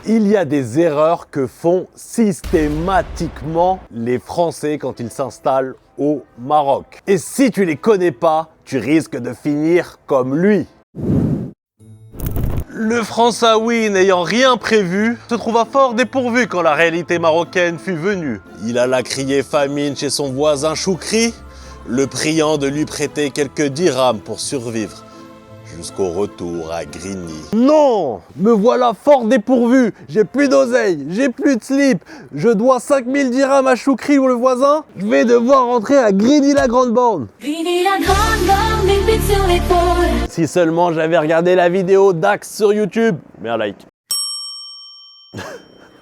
Il y a des erreurs que font systématiquement les Français quand ils s'installent au Maroc. Et si tu les connais pas, tu risques de finir comme lui. Le Françaoui, n'ayant rien prévu, se trouva fort dépourvu quand la réalité marocaine fut venue. Il alla crier famine chez son voisin Choukri, le priant de lui prêter quelques dirhams pour survivre, jusqu'au retour à Grigny. Non! Me voilà fort dépourvu, j'ai plus d'oseille, j'ai plus de slip, je dois 5000 dirhams à Choukri ou le voisin, je vais devoir rentrer à Grigny la grande borne. Grigny la grande borne, une bite sur l'épaule. Si seulement j'avais regardé la vidéo d'Axe sur YouTube, mets un like.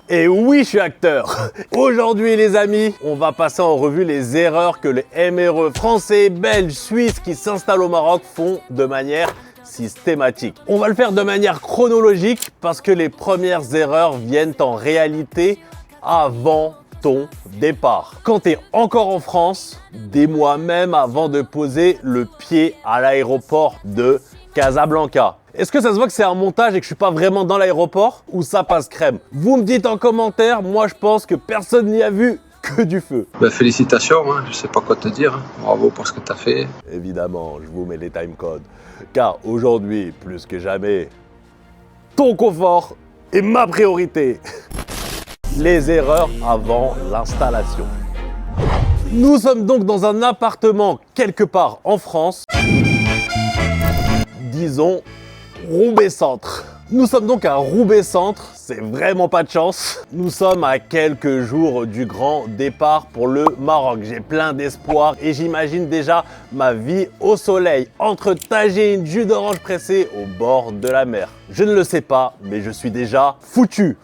Et oui, je suis acteur. Aujourd'hui, les amis, on va passer en revue les erreurs que les MRE français, belges, suisses qui s'installent au Maroc font de manière systématique. On va le faire de manière chronologique parce que les premières erreurs viennent en réalité avant ton départ. Quand tu es encore en France, des mois même avant de poser le pied à l'aéroport de Casablanca. Est-ce que ça se voit que c'est un montage et que je suis pas vraiment dans l'aéroport ou ça passe crème? Vous me dites en commentaire, moi je pense que personne n'y a vu que du feu. Félicitations, hein, je sais pas quoi te dire, hein. Bravo pour ce que tu as fait. Évidemment, je vous mets les timecodes. Car aujourd'hui, plus que jamais, ton confort est ma priorité. Les erreurs avant l'installation. Nous sommes donc dans un appartement quelque part en France, disons Roubaix Centre. Nous sommes donc à Roubaix Centre, c'est vraiment pas de chance. Nous sommes à quelques jours du grand départ pour le Maroc. J'ai plein d'espoir et j'imagine déjà ma vie au soleil, entre tagine, jus d'orange pressé au bord de la mer. Je ne le sais pas, mais je suis déjà foutu.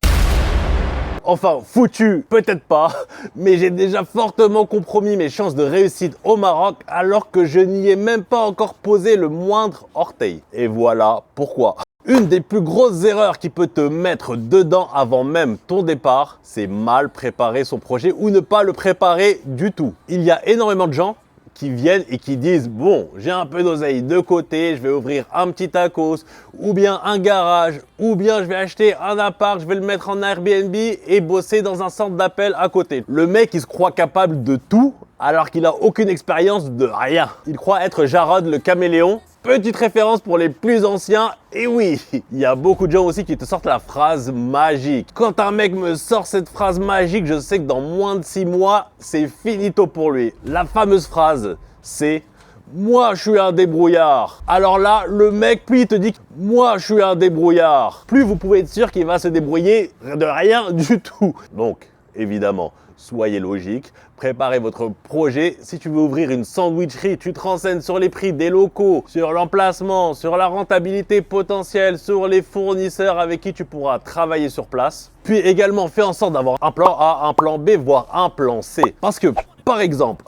Enfin, foutu, peut-être pas, mais j'ai déjà fortement compromis mes chances de réussite au Maroc alors que je n'y ai même pas encore posé le moindre orteil. Et voilà pourquoi. Une des plus grosses erreurs qui peut te mettre dedans avant même ton départ, c'est mal préparer son projet ou ne pas le préparer du tout. Il y a énormément de gens qui viennent et qui disent « Bon, j'ai un peu d'oseille de côté, je vais ouvrir un petit tacos, ou bien un garage, ou bien je vais acheter un appart, je vais le mettre en Airbnb et bosser dans un centre d'appel à côté. » Le mec, il se croit capable de tout alors qu'il n'a aucune expérience de rien. Il croit être Jarod le caméléon. Petite référence pour les plus anciens, et oui, il y a beaucoup de gens aussi qui te sortent la phrase magique. Quand un mec me sort cette phrase magique, je sais que dans moins de 6 mois, c'est finito pour lui. La fameuse phrase, c'est « Moi, je suis un débrouillard ». Alors là, le mec, puis il te dit « Moi, je suis un débrouillard ». Plus vous pouvez être sûr qu'il va se débrouiller de rien du tout. Donc, évidemment, soyez logique, préparez votre projet. Si tu veux ouvrir une sandwicherie, tu te renseignes sur les prix des locaux, sur l'emplacement, sur la rentabilité potentielle, sur les fournisseurs avec qui tu pourras travailler sur place. Puis également, fais en sorte d'avoir un plan A, un plan B, voire un plan C. Parce que, par exemple,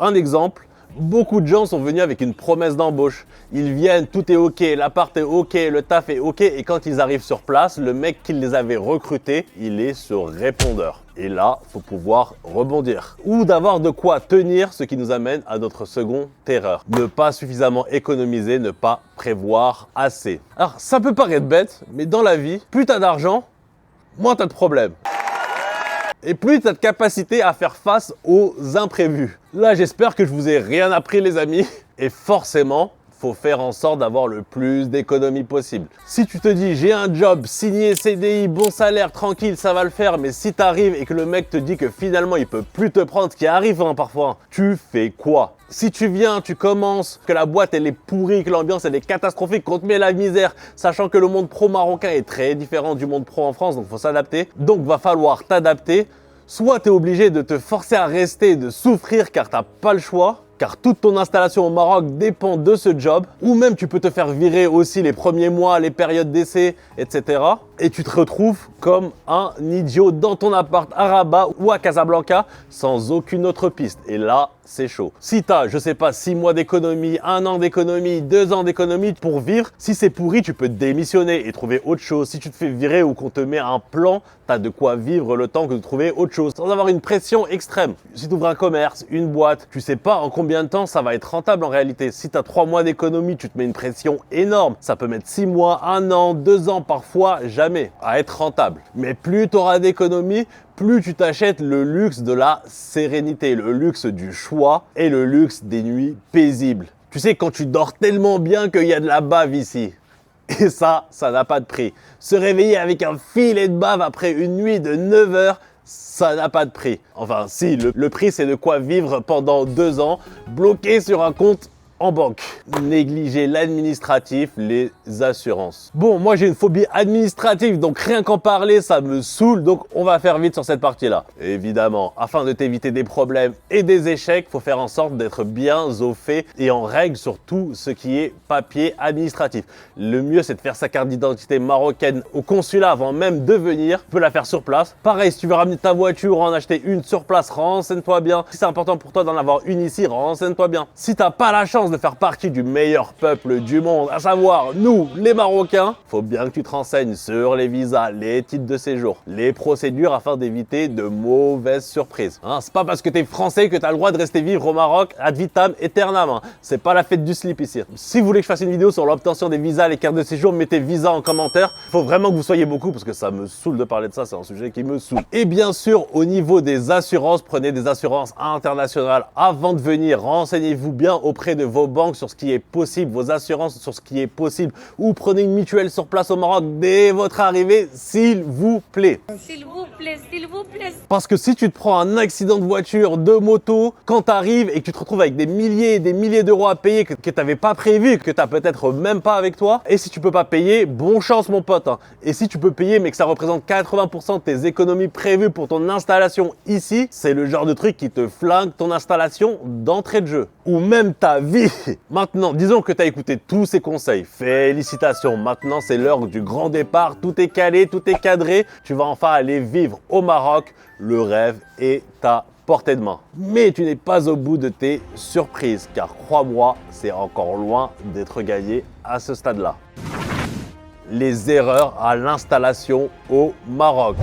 beaucoup de gens sont venus avec une promesse d'embauche. Ils viennent, tout est ok, l'appart est ok, le taf est ok. Et quand ils arrivent sur place, le mec qui les avait recrutés, il est sur répondeur. Et là, il faut pouvoir rebondir. Ou d'avoir de quoi tenir, ce qui nous amène à notre seconde erreur. Ne pas suffisamment économiser, ne pas prévoir assez. Alors, ça peut paraître bête, mais dans la vie, plus tu as d'argent, moins tu as de problèmes. Et plus tu as de capacité à faire face aux imprévus. Là, j'espère que je vous ai rien appris, les amis. Et forcément, faut faire en sorte d'avoir le plus d'économies possible. Si tu te dis, j'ai un job, signé CDI, bon salaire, tranquille, ça va le faire, mais si tu arrives et que le mec te dit que finalement, il peut plus te prendre, ce qui arrive parfois, tu fais quoi? Si tu viens, tu commences, que la boîte elle est pourrie, que l'ambiance elle est catastrophique, qu'on te met la misère, sachant que le monde pro marocain est très différent du monde pro en France, donc il faut s'adapter. Donc va falloir t'adapter. Soit tu es obligé de te forcer à rester, de souffrir car tu n'as pas le choix, car toute ton installation au Maroc dépend de ce job, ou même tu peux te faire virer aussi les premiers mois, les périodes d'essai, etc. Et tu te retrouves comme un idiot dans ton appart à Rabat ou à Casablanca sans aucune autre piste. Et là, c'est chaud. Si tu as, je sais pas, 6 mois d'économie, 1 an d'économie, 2 ans d'économie pour vivre, si c'est pourri, tu peux démissionner et trouver autre chose. Si tu te fais virer ou qu'on te met un plan, tu as de quoi vivre le temps que de trouver autre chose, sans avoir une pression extrême. Si tu ouvres un commerce, une boîte, tu sais pas en combien combien de temps ça va être rentable en réalité? Si tu as 3 mois d'économie, tu te mets une pression énorme. Ça peut mettre 6 mois, 1 an, 2 ans, parfois jamais à être rentable. Mais plus tu auras d'économie, plus tu t'achètes le luxe de la sérénité, le luxe du choix et le luxe des nuits paisibles. Tu sais, quand tu dors tellement bien qu'il y a de la bave ici. Et ça n'a pas de prix. Se réveiller avec un filet de bave après une nuit de 9 heures, ça n'a pas de prix. Enfin, si, le prix, c'est de quoi vivre pendant 2 ans, bloqué sur un compte en banque. Négliger l'administratif, les assurances. Bon, moi j'ai une phobie administrative, donc rien qu'en parler, ça me saoule, donc on va faire vite sur cette partie-là. Évidemment, afin de t'éviter des problèmes et des échecs, faut faire en sorte d'être bien au fait et en règle sur tout ce qui est papier administratif. Le mieux, c'est de faire sa carte d'identité marocaine au consulat avant même de venir. Tu peux la faire sur place. Pareil, si tu veux ramener ta voiture ou en acheter une sur place, renseigne-toi bien. Si c'est important pour toi d'en avoir une ici, renseigne-toi bien. Si t'as pas la chance de faire partie du meilleur peuple du monde, à savoir nous, les Marocains, faut bien que tu te renseignes sur les visas, les titres de séjour, les procédures afin d'éviter de mauvaises surprises. Hein, c'est pas parce que t'es français que t'as le droit de rester vivre au Maroc ad vitam aeternam. Hein. C'est pas la fête du slip ici. Si vous voulez que je fasse une vidéo sur l'obtention des visas, les cartes de séjour, mettez visa en commentaire. Faut vraiment que vous soyez beaucoup parce que ça me saoule de parler de ça, c'est un sujet qui me saoule. Et bien sûr, au niveau des assurances, prenez des assurances internationales avant de venir. Renseignez-vous bien auprès de vos banques sur ce qui est possible, vos assurances sur ce qui est possible, ou prenez une mutuelle sur place au Maroc dès votre arrivée, s'il vous plaît. S'il vous plaît, s'il vous plaît. Parce que si tu te prends un accident de voiture, de moto, quand tu arrives et que tu te retrouves avec des milliers et des milliers d'euros à payer que tu n'avais pas prévu, que tu n'as peut-être même pas avec toi, et si tu peux pas payer, bonne chance mon pote. Hein. Et si tu peux payer mais que ça représente 80% de tes économies prévues pour ton installation ici, c'est le genre de truc qui te flingue ton installation d'entrée de jeu. Ou même ta vie. Maintenant, disons que tu as écouté tous ces conseils. Félicitations, maintenant c'est l'heure du grand départ. Tout est calé, tout est cadré. Tu vas enfin aller vivre au Maroc. Le rêve est à portée de main. Mais tu n'es pas au bout de tes surprises, car crois-moi, c'est encore loin d'être gagné à ce stade-là. Les erreurs à l'installation au Maroc.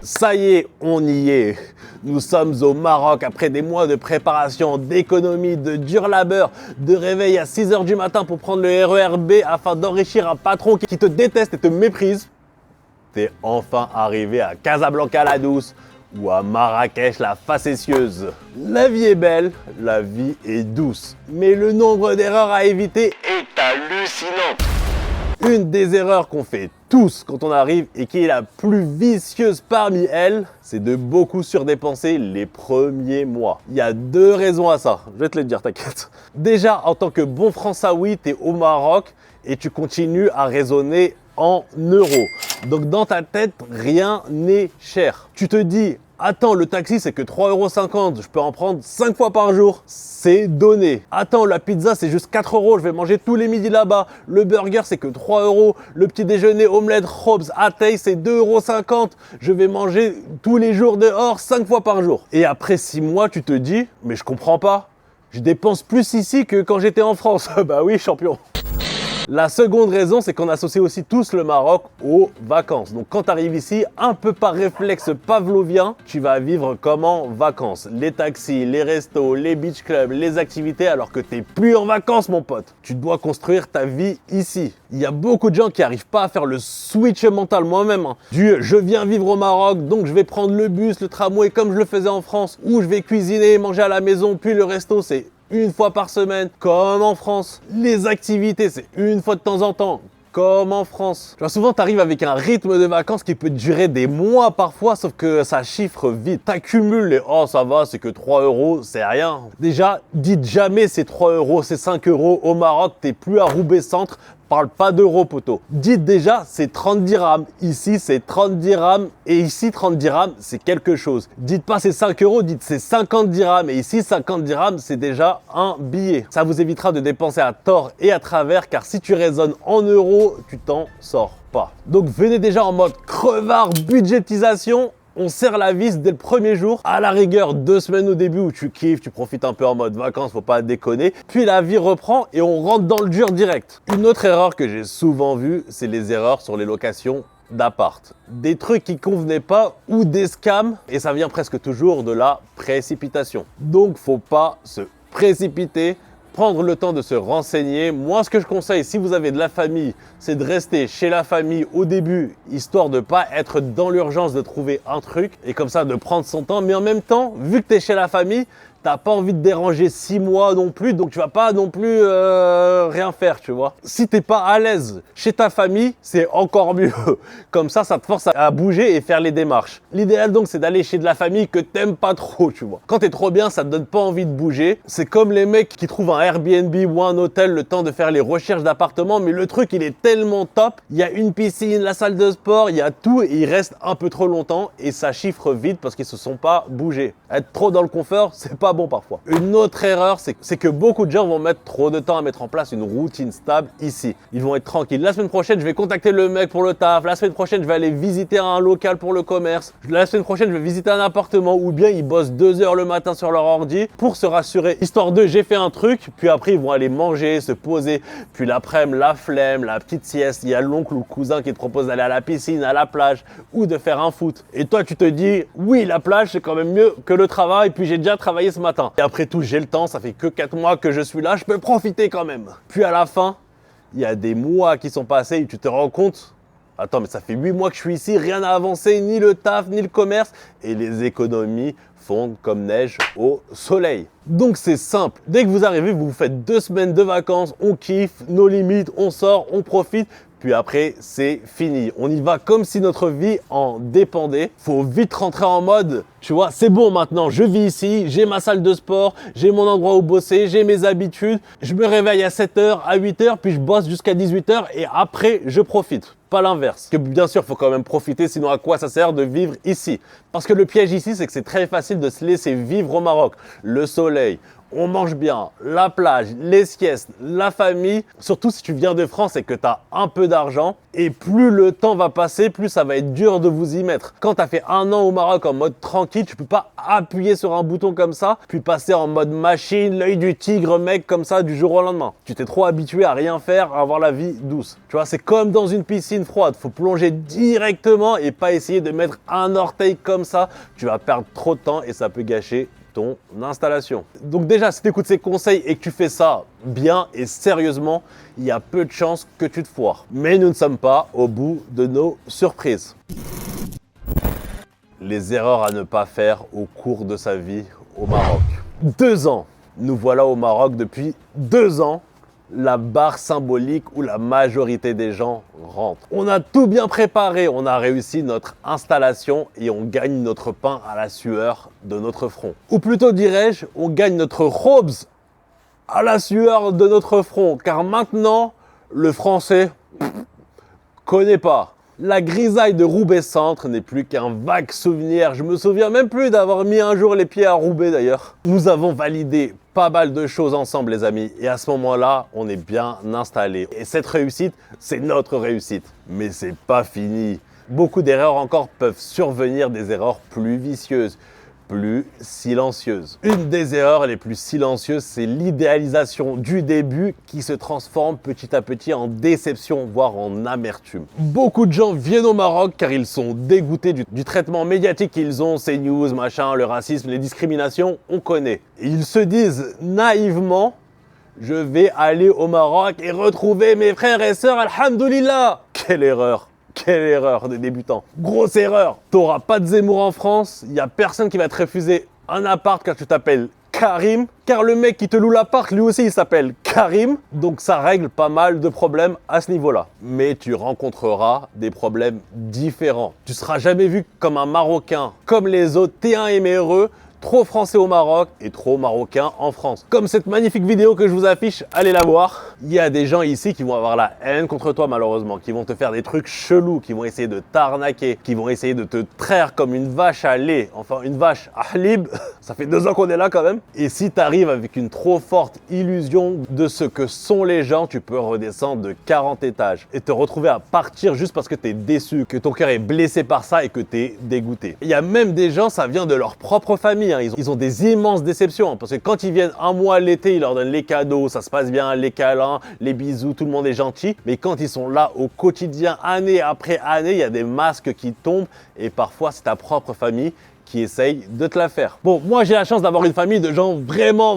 Ça y est, on y est. Nous sommes au Maroc après des mois de préparation, d'économie, de dur labeur, de réveil à 6 h du matin pour prendre le RER B afin d'enrichir un patron qui te déteste et te méprise. T'es enfin arrivé à Casablanca la douce ou à Marrakech la facétieuse. La vie est belle, la vie est douce, mais le nombre d'erreurs à éviter est hallucinant. Une des erreurs qu'on fait tous quand on arrive et qui est la plus vicieuse parmi elles, c'est de beaucoup surdépenser les premiers mois. Il y a 2 raisons à ça, je vais te le dire, t'inquiète. Déjà, en tant que bon Françaoui, tu es au Maroc et tu continues à raisonner en euros. Donc dans ta tête, rien n'est cher. Tu te dis, attends, le taxi c'est que 3,50 €, je peux en prendre 5 fois par jour. C'est donné. Attends, la pizza c'est juste 4 €, je vais manger tous les midis là-bas. Le burger c'est que 3 €. Le petit déjeuner omelette Robs Atay c'est 2,50 €. Je vais manger tous les jours dehors 5 fois par jour. Et après 6 mois, tu te dis, mais je comprends pas. Je dépense plus ici que quand j'étais en France. Bah oui, champion. La seconde raison, c'est qu'on associe aussi tous le Maroc aux vacances. Donc quand tu arrives ici, un peu par réflexe pavlovien, tu vas vivre comme en vacances. Les taxis, les restos, les beach clubs, les activités, alors que tu n'es plus en vacances mon pote. Tu dois construire ta vie ici. Il y a beaucoup de gens qui n'arrivent pas à faire le switch mental moi-même. Du je viens vivre au Maroc, donc je vais prendre le bus, le tramway comme je le faisais en France, ou je vais cuisiner et manger à la maison, puis le resto c'est une fois par semaine, comme en France. Les activités, c'est une fois de temps en temps, comme en France. Tu vois, souvent, tu arrives avec un rythme de vacances qui peut durer des mois parfois, sauf que ça chiffre vite. Tu accumules les « oh, ça va, c'est que 3 €, c'est rien ». Déjà, dites jamais c'est 3 €, c'est 5 € au Maroc, t'es plus à Roubaix Centre. Parle pas d'euros, poteau. Dites déjà, c'est 30 dirhams. Ici, c'est 30 dirhams. Et ici, 30 dirhams, c'est quelque chose. Dites pas c'est 5 €, dites c'est 50 dirhams. Et ici, 50 dirhams, c'est déjà un billet. Ça vous évitera de dépenser à tort et à travers, car si tu raisonnes en euros, tu t'en sors pas. Donc, venez déjà en mode crevard budgétisation. On serre la vis dès le premier jour. À la rigueur, 2 semaines au début où tu kiffes, tu profites un peu en mode vacances, faut pas déconner. Puis la vie reprend et on rentre dans le dur direct. Une autre erreur que j'ai souvent vue, c'est les erreurs sur les locations d'appart. Des trucs qui convenaient pas ou des scams, et ça vient presque toujours de la précipitation. Donc faut pas se précipiter, prendre le temps de se renseigner. Moi, ce que je conseille, si vous avez de la famille, c'est de rester chez la famille au début, histoire de ne pas être dans l'urgence de trouver un truc et comme ça de prendre son temps. Mais en même temps, vu que tu es chez la famille, t'as pas envie de déranger 6 mois non plus, donc tu vas pas non plus rien faire, tu vois. Si t'es pas à l'aise chez ta famille, c'est encore mieux. Comme ça te force à bouger et faire les démarches. L'idéal donc, c'est d'aller chez de la famille que t'aimes pas trop, tu vois. Quand t'es trop bien, ça te donne pas envie de bouger. C'est comme les mecs qui trouvent un Airbnb ou un hôtel le temps de faire les recherches d'appartements, mais le truc, il est tellement top. Il y a une piscine, la salle de sport, il y a tout et ils restent un peu trop longtemps et ça chiffre vite parce qu'ils se sont pas bougés. Être trop dans le confort, c'est pas bon parfois. Une autre erreur, c'est que beaucoup de gens vont mettre trop de temps à mettre en place une routine stable ici. Ils vont être tranquilles. La semaine prochaine, je vais contacter le mec pour le taf. La semaine prochaine, je vais aller visiter un local pour le commerce. La semaine prochaine, je vais visiter un appartement. Ou bien ils bossent 2 heures le matin sur leur ordi pour se rassurer. Histoire de, j'ai fait un truc. Puis après, ils vont aller manger, se poser. Puis l'après-midi, la flemme, la petite sieste. Il y a l'oncle ou le cousin qui te propose d'aller à la piscine, à la plage ou de faire un foot. Et toi, tu te dis, oui, la plage, c'est quand même mieux que le travail. Puis j'ai déjà travaillé ce matin. Et après tout, j'ai le temps, ça fait que 4 mois que je suis là, je peux profiter quand même. Puis à la fin, il y a des mois qui sont passés et tu te rends compte, attends, mais ça fait 8 mois que je suis ici, rien n'a avancé, ni le taf, ni le commerce, et les économies fondent comme neige au soleil. Donc c'est simple, dès que vous arrivez, vous faites 2 semaines de vacances, on kiffe, nos limites, on sort, on profite. Puis après, c'est fini. On y va comme si notre vie en dépendait. Faut vite rentrer en mode, tu vois, c'est bon maintenant, je vis ici, j'ai ma salle de sport, j'ai mon endroit où bosser, j'ai mes habitudes. Je me réveille à 7h, à 8h, puis je bosse jusqu'à 18h et après, je profite. Pas l'inverse. Que bien sûr, il faut quand même profiter, sinon à quoi ça sert de vivre ici? Parce que le piège ici, c'est que c'est très facile de se laisser vivre au Maroc. Le soleil, on mange bien, la plage, les siestes, la famille. Surtout si tu viens de France et que tu as un peu d'argent. Et plus le temps va passer, plus ça va être dur de vous y mettre. Quand tu as fait 1 an au Maroc en mode tranquille, tu peux pas appuyer sur un bouton comme ça, puis passer en mode machine, l'œil du tigre, mec, comme ça, du jour au lendemain. Tu t'es trop habitué à rien faire, à avoir la vie douce. Tu vois, c'est comme dans une piscine froide. Faut plonger directement et pas essayer de mettre un orteil comme ça. Tu vas perdre trop de temps et ça peut gâcher ton installation. Donc déjà, si tu écoutes ces conseils et que tu fais ça bien et sérieusement, il y a peu de chances que tu te foires. Mais nous ne sommes pas au bout de nos surprises. Les erreurs à ne pas faire au cours de sa vie au Maroc. 2 ans. Nous voilà au Maroc depuis 2 ans. La barre symbolique où la majorité des gens rentrent. On a tout bien préparé, on a réussi notre installation et on gagne notre pain à la sueur de notre front. Ou plutôt dirais-je, on gagne notre robes à la sueur de notre front. Car maintenant, le français connaît pas. La grisaille de Roubaix Centre n'est plus qu'un vague souvenir. Je me souviens même plus d'avoir mis un jour les pieds à Roubaix d'ailleurs. Nous avons validé pas mal de choses ensemble les amis et à ce moment-là, on est bien installé. Et cette réussite, c'est notre réussite. Mais c'est pas fini. Beaucoup d'erreurs encore peuvent survenir, des erreurs plus vicieuses, plus silencieuses. Une des erreurs les plus silencieuses, c'est l'idéalisation du début qui se transforme petit à petit en déception, voire en amertume. Beaucoup de gens viennent au Maroc car ils sont dégoûtés du traitement médiatique qu'ils ont, ces news, machin, le racisme, les discriminations, on connaît. Et ils se disent naïvement, je vais aller au Maroc et retrouver mes frères et sœurs, alhamdoulilah. Quelle erreur! Quelle erreur de débutant. Grosse erreur. T'auras pas de Zemmour en France. Il n'y a personne qui va te refuser un appart car tu t'appelles Karim. Car le mec qui te loue l'appart, lui aussi, il s'appelle Karim. Donc ça règle pas mal de problèmes à ce niveau-là. Mais tu rencontreras des problèmes différents. Tu seras jamais vu comme un Marocain, comme les autres T1 et MRE. Trop français au Maroc et trop marocain en France. Comme cette magnifique vidéo que je vous affiche, allez la voir. Il y a des gens ici qui vont avoir la haine contre toi malheureusement, qui vont te faire des trucs chelous, qui vont essayer de t'arnaquer, qui vont essayer de te traire comme une vache à lait, enfin une vache à halib. Ça fait 2 ans qu'on est là quand même. Et si tu arrives avec une trop forte illusion de ce que sont les gens, tu peux redescendre de 40 étages et te retrouver à partir juste parce que tu es déçu, que ton cœur est blessé par ça et que tu es dégoûté. Il y a même des gens, ça vient de leur propre famille. Ils ont des immenses déceptions parce que quand ils viennent un mois l'été, ils leur donnent les cadeaux, ça se passe bien, les câlins, les bisous, tout le monde est gentil. Mais quand ils sont là au quotidien, année après année, il y a des masques qui tombent et parfois c'est ta propre famille qui essayent de te la faire. Bon, moi j'ai la chance d'avoir une famille de gens vraiment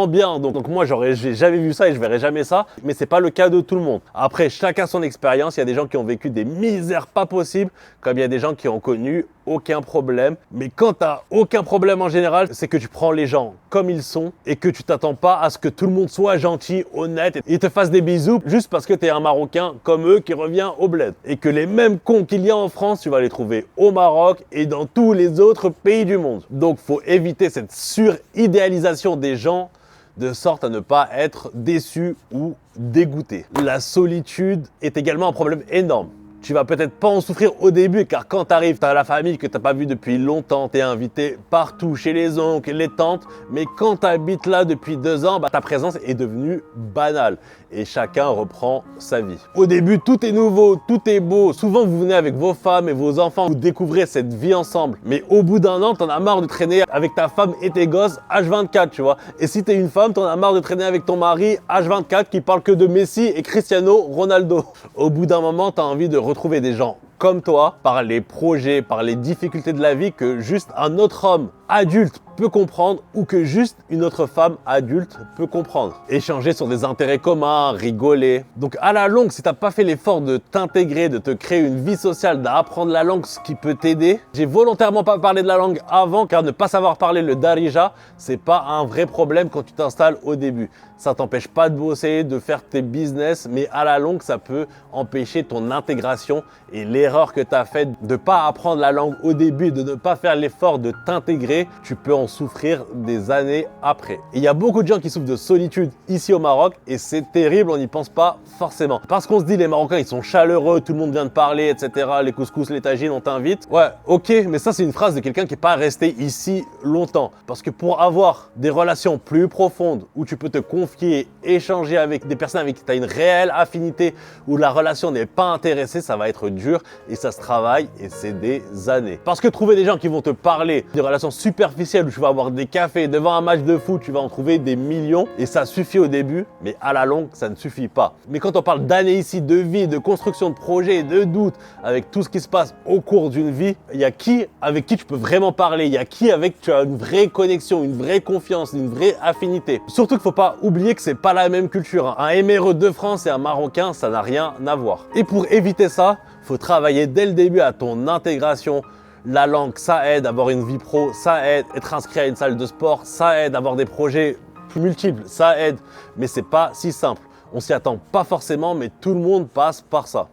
bien. Donc moi j'ai jamais vu ça et je verrai jamais ça. Mais c'est pas le cas de tout le monde. Après, chacun son expérience. Il y a des gens qui ont vécu des misères pas possibles, comme il y a des gens qui ont connu aucun problème. Mais quand tu n'as aucun problème en général, c'est que tu prends les gens comme ils sont et que tu t'attends pas à ce que tout le monde soit gentil, honnête et te fasse des bisous juste parce que tu es un Marocain comme eux qui revient au bled. Et que les mêmes cons qu'il y a en France, tu vas les trouver au Maroc et dans tous les autres pays du monde. Donc faut éviter cette suridéalisation des gens de sorte à ne pas être déçu ou dégoûté. La solitude est également un problème énorme. Tu vas peut-être pas en souffrir au début car quand tu arrives, tu as la famille que tu n'as pas vue depuis longtemps, tu es invité partout chez les oncles, les tantes, mais quand tu habites là depuis 2 ans, ta présence est devenue banale et chacun reprend sa vie. Au début, tout est nouveau, tout est beau, souvent vous venez avec vos femmes et vos enfants, vous découvrez cette vie ensemble, mais au bout d'un an, tu en as marre de traîner avec ta femme et tes gosses H24, tu vois. Et si tu es une femme, tu en as marre de traîner avec ton mari H24 qui parle que de Messi et Cristiano Ronaldo. Au bout d'un moment, tu as envie de retrouver des gens comme toi, par les projets, par les difficultés de la vie que juste un autre homme adulte peut comprendre ou que juste une autre femme adulte peut comprendre. Échanger sur des intérêts communs, rigoler. Donc à la longue, si tu n'as pas fait l'effort de t'intégrer, de te créer une vie sociale, d'apprendre la langue, ce qui peut t'aider. J'ai volontairement pas parlé de la langue avant car ne pas savoir parler le darija, c'est pas un vrai problème quand tu t'installes au début. Ça t'empêche pas de bosser, de faire tes business, mais à la longue, ça peut empêcher ton intégration et l'erreur que tu as faite de ne pas apprendre la langue au début, de ne pas faire l'effort de t'intégrer, tu peux en souffrir des années après. Et il y a beaucoup de gens qui souffrent de solitude ici au Maroc et c'est terrible, on n'y pense pas forcément. Parce qu'on se dit les Marocains, ils sont chaleureux, tout le monde vient de parler, etc. Les couscous, les tagines, on t'invite. Ouais, ok, mais ça c'est une phrase de quelqu'un qui n'est pas resté ici longtemps. Parce que pour avoir des relations plus profondes, où tu peux te confier, échanger avec des personnes avec qui tu as une réelle affinité, où la relation n'est pas intéressée, ça va être dur et ça se travaille et c'est des années. Parce que trouver des gens qui vont te parler des relations superficielles où tu vas avoir des cafés devant un match de foot, tu vas en trouver des millions et ça suffit au début, mais à la longue, ça ne suffit pas. Mais quand on parle d'années ici, de vie, de construction de projets, de doutes, avec tout ce qui se passe au cours d'une vie, il y a qui avec qui tu peux vraiment parler, il y a qui avec qui tu as une vraie connexion, une vraie confiance, une vraie affinité. Surtout qu'il ne faut pas oublier que c'est pas la même culture. Un éméreux de France et un Marocain, ça n'a rien à voir. Et pour éviter ça, faut travailler dès le début à ton intégration. La langue, ça aide, avoir une vie pro, ça aide, être inscrit à une salle de sport, ça aide, avoir des projets multiples, ça aide. Mais c'est pas si simple. On s'y attend pas forcément, mais tout le monde passe par ça.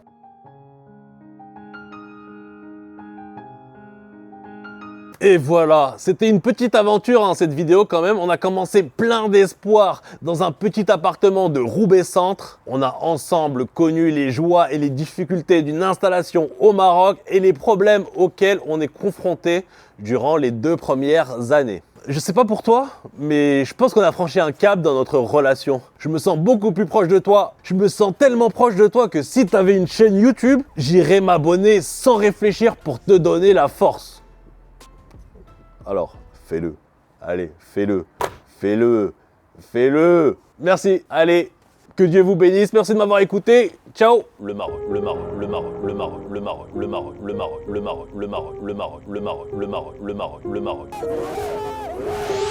Et voilà, c'était une petite aventure cette vidéo quand même. On a commencé plein d'espoir dans un petit appartement de Roubaix Centre. On a ensemble connu les joies et les difficultés d'une installation au Maroc et les problèmes auxquels on est confronté durant les 2 premières années. Je sais pas pour toi, mais je pense qu'on a franchi un cap dans notre relation. Je me sens beaucoup plus proche de toi. Je me sens tellement proche de toi que si tu avais une chaîne YouTube, j'irais m'abonner sans réfléchir pour te donner la force. Alors, fais-le. Allez, fais-le. Fais-le. Fais-le. Merci. Allez, que Dieu vous bénisse. Merci de m'avoir écouté. Ciao. Le Maroc, le Maroc, le Maroc, le Maroc, le Maroc, le Maroc, le Maroc, le Maroc, le Maroc, le Maroc, le Maroc, le Maroc, le Maroc, le Maroc, le Maroc.